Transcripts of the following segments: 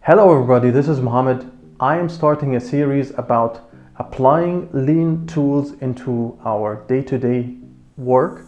Hello everybody, this is Mohammed. I am starting a series about applying lean tools into our day-to-day work,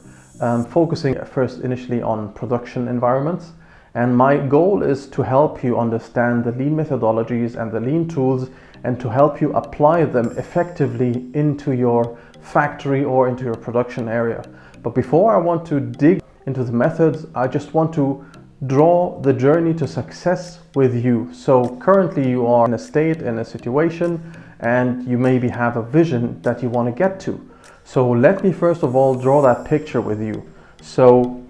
focusing first initially on production environments. And my goal is to help you understand the lean methodologies and the lean tools and to help you apply them effectively into your factory or into your production area. But before I want to dig into the methods, I just want to draw the journey to success with you. So currently you are in a state, in a situation, and you maybe have a vision that you want to get to. So let me first of all draw that picture with you. So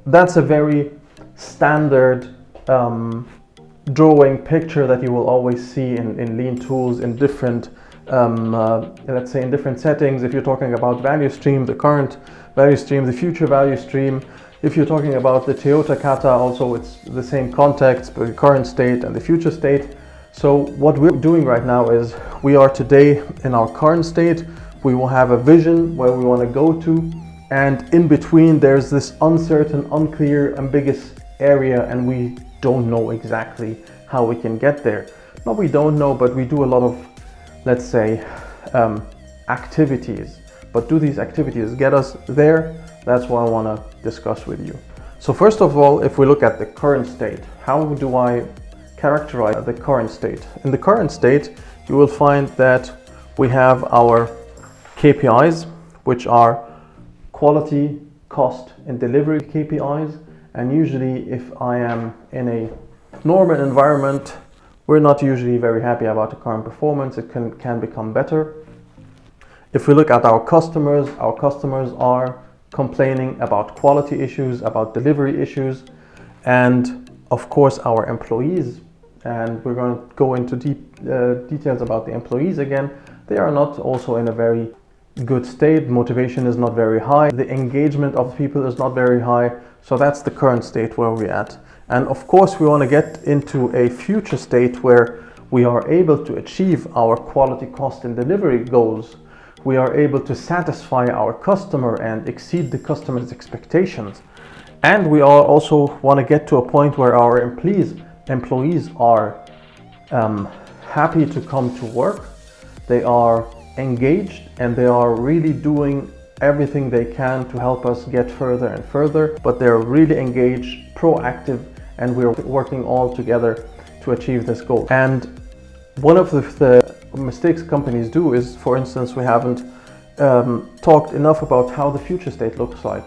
that's a very standard drawing picture that you will always see in lean tools in different let's say in different settings. If you're talking about value stream, the current value stream, the future value stream. If you're talking about the Toyota kata, also it's the same context, but the current state and the future state. So what we're doing right now is we are today in our current state. We will have a vision where we want to go to, and in between there's this uncertain, unclear, ambiguous area, and we don't know exactly how we can get there. No, we don't know, but we do a lot of, let's say, activities. But do these activities get us there? That's what I want to discuss with you. So first of all, if we look at the current state, how do I characterize the current state? In the current state, you will find that we have our KPIs, which are quality, cost, and delivery KPIs. And usually if I am in a normal environment, we're not usually very happy about the current performance. It can become better. If we look at our customers are complaining about quality issues, about delivery issues, and of course our employees, and we're going to go into details about the employees again. They are not also in a very good state. Motivation is not very high. The engagement of people is not very high. So that's the current state where we're at. And of course we want to get into a future state where we are able to achieve our quality, cost, and delivery goals. We are able to satisfy our customer and exceed the customer's expectations. And we also want to get to a point where our employees are happy to come to work. They are engaged and they are really doing everything they can to help us get further and further, but they're really engaged, proactive, and we're working all together to achieve this goal. And one of the mistakes companies do is, for instance, we haven't talked enough about how the future state looks like.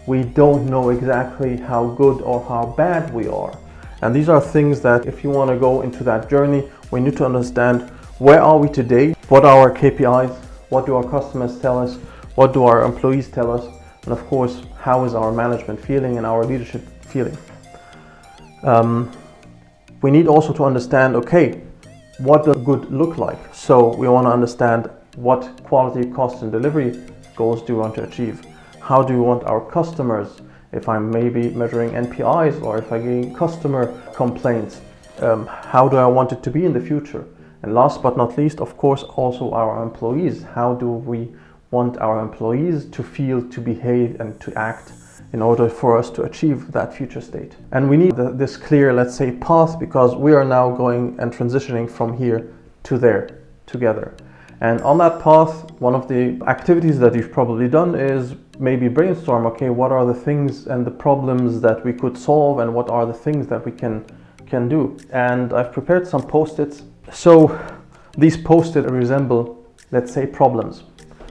We don't know exactly how good or how bad we are. And these are things that if you want to go into that journey, we need to understand where are we today, what are our KPIs, what do our customers tell us, what do our employees tell us, and of course, how is our management feeling and our leadership feeling. We need also to understand, okay, what does good look like? So we want to understand what quality, cost, and delivery goals do we want to achieve. How do we want our customers, if I'm maybe measuring NPIs or if I'm getting customer complaints, how do I want it to be in the future? And last but not least, of course, also our employees. How do we want our employees to feel, to behave, and to act in order for us to achieve that future state? And we need this clear, let's say, path, because we are now going and transitioning from here to there together. And on that path, one of the activities that you've probably done is maybe brainstorm, okay, what are the things and the problems that we could solve, and what are the things that we can do. And I've prepared some post-its. So these post-it resemble, let's say, problems.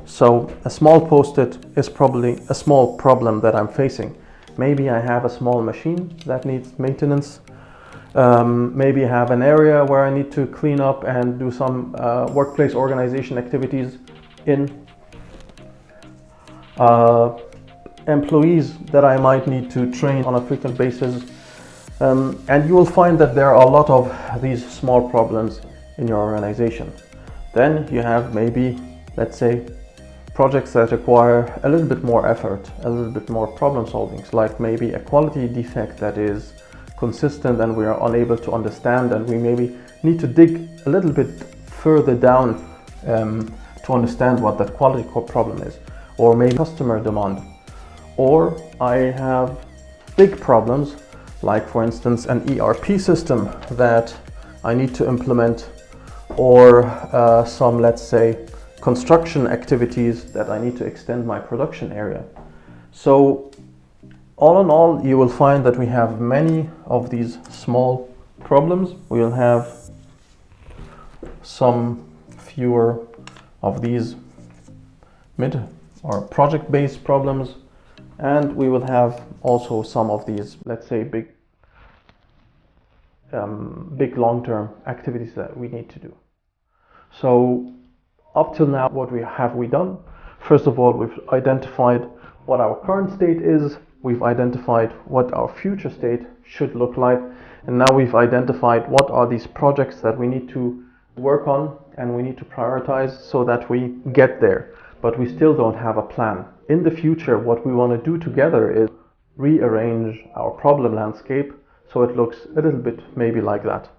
So a small post-it is probably a small problem that I'm facing. Maybe I have a small machine that needs maintenance. Maybe I have an area where I need to clean up and do some workplace organization activities in. Employees that I might need to train on a frequent basis. And you will find that there are a lot of these small problems in your organization. Then you have maybe, let's say, projects that require a little bit more effort, a little bit more problem solving, like maybe a quality defect that is consistent and we are unable to understand, and we maybe need to dig a little bit further down to understand what that quality problem is, or maybe customer demand. Or I have big problems like for instance an ERP system that I need to implement, or some, let's say, construction activities that I need to extend my production area. So all in all, you will find that we have many of these small problems. We will have some fewer of these mid or project-based problems, and we will have also some of these, let's say, big long-term activities that we need to do. So up till now, what have we done? First of all, we've identified what our current state is, we've identified what our future state should look like, and now we've identified what are these projects that we need to work on and we need to prioritize so that we get there. But we still don't have a plan. In the future, what we want to do together is rearrange our problem landscape so it looks a little bit maybe like that.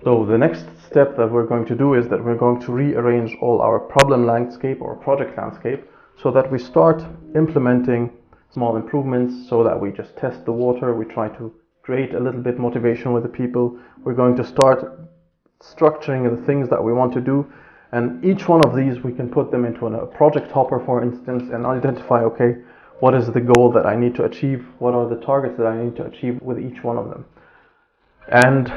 So the next step that we're going to do is that we're going to rearrange all our problem landscape or project landscape so that we start implementing small improvements, so that we just test the water, we try to create a little bit motivation with the people. We're going to start structuring the things that we want to do, and each one of these we can put them into a project hopper, for instance, and identify, okay, what is the goal that I need to achieve, what are the targets that I need to achieve with each one of them. And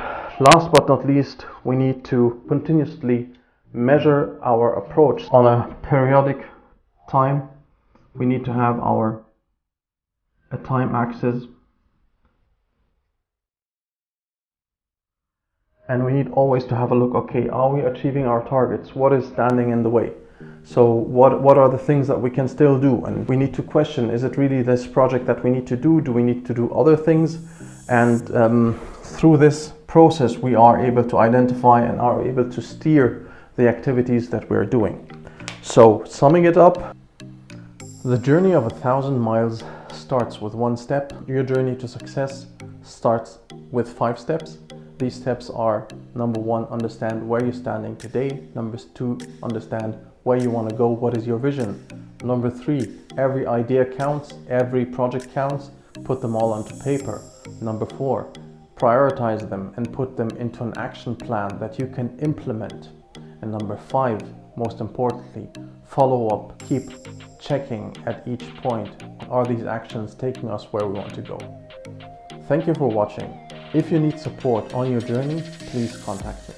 last but not least, we need to continuously measure our approach on a periodic time. We need to have a time axis, and we need always to have a look, okay, are we achieving our targets? What is standing in the way? So what are the things that we can still do? And we need to question, is it really this project that we need to do? Do we need to do other things? And through this process, we are able to identify and are able to steer the activities that we're doing. So summing it up, the journey of 1,000 miles starts with one step. Your journey to success starts with 5 steps. These steps are: number 1, understand where you're standing today. Number 2, understand where you want to go, what is your vision. Number 3, every idea counts, every project counts, put them all onto paper. Number 4, prioritize them and put them into an action plan that you can implement. And number 5, most importantly, follow up, keep checking at each point, are these actions taking us where we want to go? Thank you for watching. If you need support on your journey, please contact me.